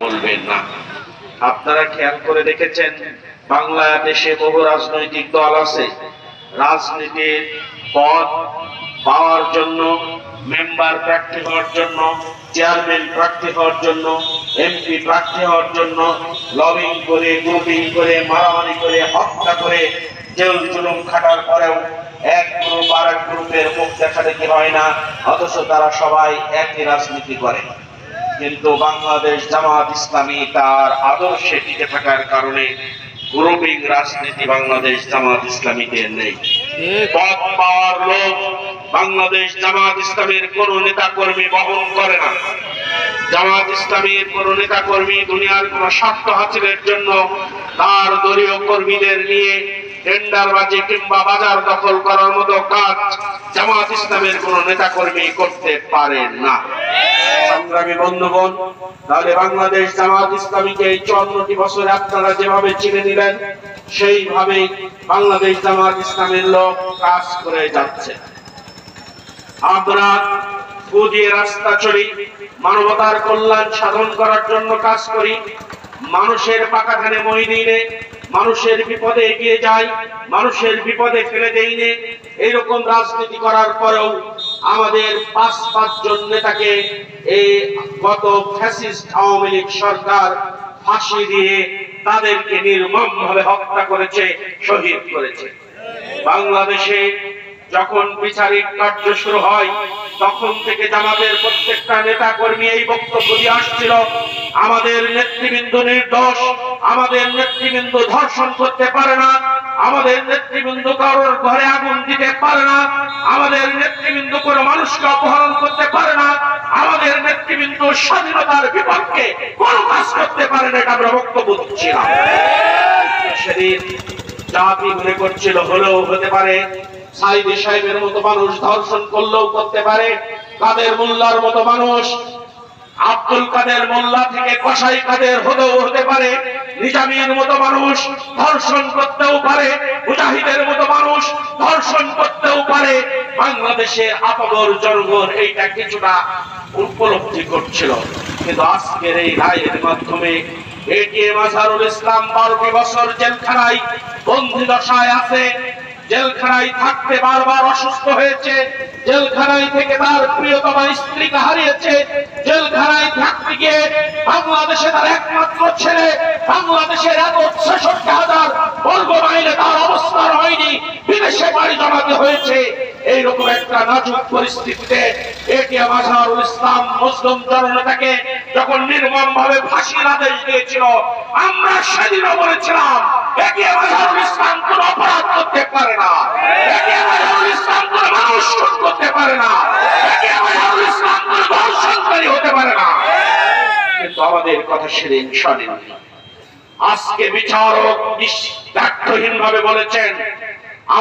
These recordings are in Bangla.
বলবেন না। আপনারা খেয়াল করে দেখেছেন বাংলাদেশে বহু রাজনৈতিক দল আছে, রাজনীতির পদ পাওয়ার জন্য, মেম্বার প্রার্থী হওয়ার জন্য, চেয়ারম্যান প্রার্থী হওয়ার জন্য, এমপি প্রার্থী হওয়ার জন্য লবিং করে, গ্রুপিং করে, মারামারি করে, হত্যা করে, জেল জুলুম খাটার পরেও এক গ্রুপ আর এক গ্রুপের মুখ দেখা দেখি হয় না, অথচ তারা সবাই একই রাজনীতি করে। কিন্তু বাংলাদেশ জামাত ইসলামী তার আদর্শে টিকে থাকার কারণে গ্রুপিং রাজনীতি বাংলাদেশ জামাত ইসলামীতে নেই। পদ পাওয়ার লোভ বাংলাদেশ জামাত ইসলামের কোন নেতা কর্মী বহন করে না। জামাত ইসলামীর কোন নেতা কর্মী দুনিয়ার কোন স্বার্থ হাসিলের জন্য তার দলীয় কর্মীদের নিয়ে টেন্ডারবাজি কিংবা বাজার দখল করার মতো কাজ জামাত ইসলামের কোন নেতা কর্মী করতে পারে না। সংগ্রামী বন্ধুগণ, তাহলে বাংলাদেশ জামাত ইসলামীকে এই 54টি বছরে আপনারা যেভাবে চিনে নিলেন, সেইভাবেই বাংলাদেশ জামাত ইসলামের লোক কাজ করে যাচ্ছে। আমরা বুঝিয়ে রাস্তা চলি, মানবতার কল্যাণ সাধন করার জন্য কাজ করি, মানুষের পাকা ধানে মই দিনে, মানুষের বিপদে এগিয়ে যাই, মানুষের বিপদে ফেলে দেই নে। এইরকম রাজনীতি করার পরেও আমাদের পাঁচজন নেতাকে এই গত ফ্যাসিস্ট আওয়ামী লীগ সরকার ফাঁসি দিয়ে তাদেরকে নির্মমভাবে হত্যা করেছে, শহীদ করেছে। বাংলাদেশে যখন বিচারিক কার্য শুরু হয় তখন থেকে জামাতের প্রত্যেকটা নেতা কর্মী এই বক্তব্য দিয়ে আসছিল, আমাদের নেতৃবৃন্দ নির্দোষ, আমাদের নেতৃবৃন্দ ধর্ষণ করতে পারে না, আমাদের নেতৃবৃন্দ কারোর ঘরে আগুন দিতে পারে না, আমাদের নেতৃবৃন্দ কোনো মানুষকে অপহরণ করতে পারে না, আমাদের নেতৃবৃন্দ স্বাধীনতার বিপক্ষে কোনো কাজ করতে পারে না। এটা আমরা বক্তব্য দিচ্ছিলাম। সেদিন জাতি মনে করছিল হলেও হতে পারে, সাইদি সাহেবের মতো মানুষ ধর্ষণ করলেও করতে পারে, কাদের মোল্লার মতো মানুষ, আব্দুল কাদের মোল্লা থেকে কসাই কাদের হলেও হতে পারে, নিজামীর মতো মানুষ ধর্ষণ করতেও পারে, মুজাহিদের মতো মানুষ ধর্ষণ করতেও পারে। বাংলাদেশের আপামর জনগণ এইটা কিছুটা উপলব্ধি করছিল। কিন্তু আজকের এই রায়ের মাধ্যমে এটিএম আজহারুল ইসলাম 12টি বছর জেলখানায় বন্দী দশায় আছে, জেলখানায় থাকতে বারবার অসুস্থ হয়েছে, জেলখানায় থেকে তার প্রিয়তমা স্ত্রীকে হারিয়েছে, জেলখানায় থাকতে গিয়ে বাংলাদেশে তার একমাত্র ছেলে, বাংলাদেশের এত 66,000 বর্গ মাইলে তার অবস্থান হয়নি, বিদেশে বাড়ি জমাতে হয়েছে। এইরকম একটা নাজুক পরিস্থিতিতে এটিএম আজহারুল ইসলাম মুসলিম জননেতাকে যখন নির্মমভাবে ফাঁসির আদেশ দিয়েছিল, আমরা সেদিনও বলেছিলাম এটিএম আজহারুল ইসলাম কোন অপরাধ করতে পারে না, এটিএম আজহারুল ইসলাম কোন মানুষ খুন করতে পারে না, এটিএম আজহারুল ইসলাম কোন ধর্ষণকারী হতে পারে না। কিন্তু আমাদের কথা সেদিন শোনেননি। আজকে বিচারক ব্যর্থহীন ভাবে বলেছেন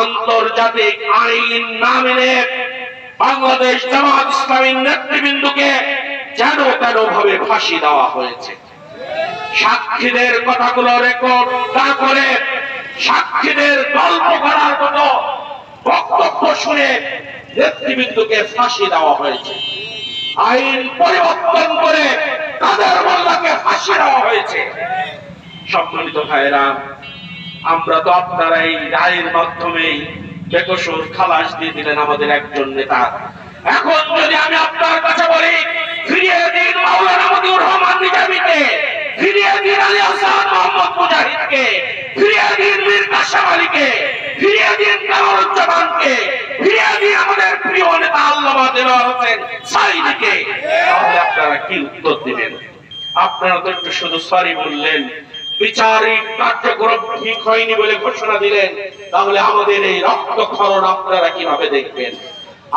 আন্তর্জাতিক আইন না মেনে বাংলাদেশ জামাত ইসলামীর নেতৃবৃন্দকে যেন তেন ভাবে ফাঁসি দেওয়া হয়েছে। সাক্ষীদের কথাগুলো রেকর্ড না করে সাক্ষীদের গল্প করার মতো বক্তব্য শুনে নেতৃবৃন্দকে ফাঁসি দেওয়া হয়েছে। আইন পরিবর্তন করে তাদের মোল্লাকে ফাঁসি দেওয়া হয়েছে। সম্মানিত ভাইয়েরা, আমরা তো আপনারা এই রায়ের মাধ্যমেই বেকসুর খালাস দিয়ে দিলেন আমাদের একজন নেতা। এখন যদি আমি আপনার কাছে বলি, ফিরিয়ে দিন মাওলানা মতিউর রহমান নিজামীকে, ফিরিয়ে দিন আলী হাসান মোহাম্মদ মুজাহিদকে, ফিরিয়ে দিন মীর কাসেম আলীকে, ফিরিয়ে দিন কামরুজ্জামানকে, ফিরিয়ে দিন আমাদের প্রিয় নেতা আল্লামা দেলোয়ার হোসেন সাঈদীকে, তাহলে আপনারা কি উত্তর দিবেন? আপনারা তো একটু শুধু সরি বললেন, বিচারিক কার্যক্রম ঠিক হয়নি বলে ঘোষণা দিলেন, তাহলে আমাদের এই রক্তক্ষরণ আপনারা কিভাবে দেখবেন?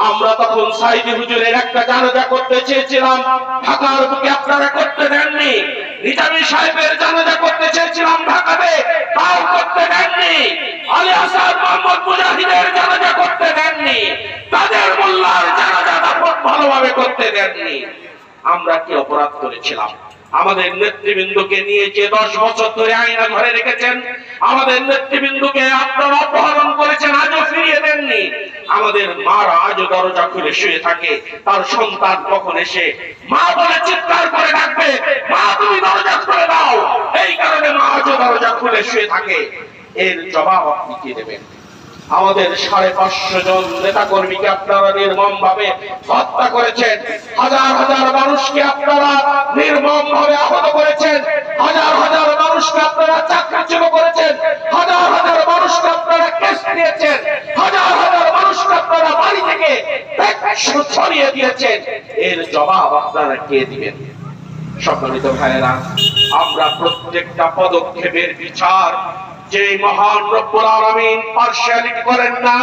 আমরা তখন সাঈদী হুজুরের একটা জানাজা করতে চেয়েছিলাম, ঢাকার বুকে আপনারা করতে দেননি। নিজামী সাহেবের জানাজা করতে চেয়েছিলাম ঢাকাতে, তাও করতে দেননি। আলী হাসান মোহাম্মদ মুজাহিদের জানাজা করতে দেননি, তাদের মোল্লার জানাজা ভালোভাবে করতে দেননি। আমরা কি অপরাধ করেছিলাম? আমাদের নেতৃবৃন্দকে নিয়ে যে 10 বছর ধরে আয়না ঘরে রেখেছেন, আমাদের নেতৃবৃন্দকে আপনারা অপহরণ করেছেন, আজও ফিরিয়ে দেননি। আমাদের মারা আজও দরজা খুলে শুয়ে থাকে, তার সন্তান কখন এসে মা বলে চিৎকার করে ডাকবে, মা তুমি দরজা করে শুয়ে থাকে, এর জবাব আপনি কি দেবেন? আমাদের 550 জন নেতা কর্মীকে আপনারা নির্মম ভাবে হত্যা করেছেন, হাজার হাজার মানুষকে আপনারা নির্মম ভাবে আহত করেছেন, হাজার হাজার মানুষকে আপনারা চাকরিচ্যুত করেছেন, হাজার হাজার মানুষকে আপনারা কেস দিয়েছেন, হাজার হাজার মানুষকে আপনারা বাড়ি থেকে ছড়িয়ে দিয়েছেন, এর জবাব আপনারা কে দিবেন? সম্মানিত ভাইয়েরা, আমরা প্রত্যেকটা পদক্ষেপের বিচার যে মহান রব্বুল আলামিন পার্শিয়ালিটি করেন না,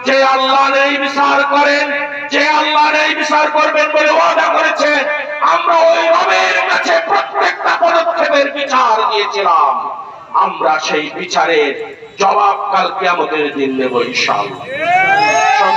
যে আল্লাহ নেই বিচার করেন, যে আল্লাহ নেই বিচার করবেন বলে ওয়াদা করেছেন, আমরা ওই রবের কাছে প্রত্যেকটা পদক্ষেপের বিচার দিয়েছিলাম। আমরা সেই বিচারের জবাব কাল কিয়ামতের দিন দেব ইনশাআল্লাহ।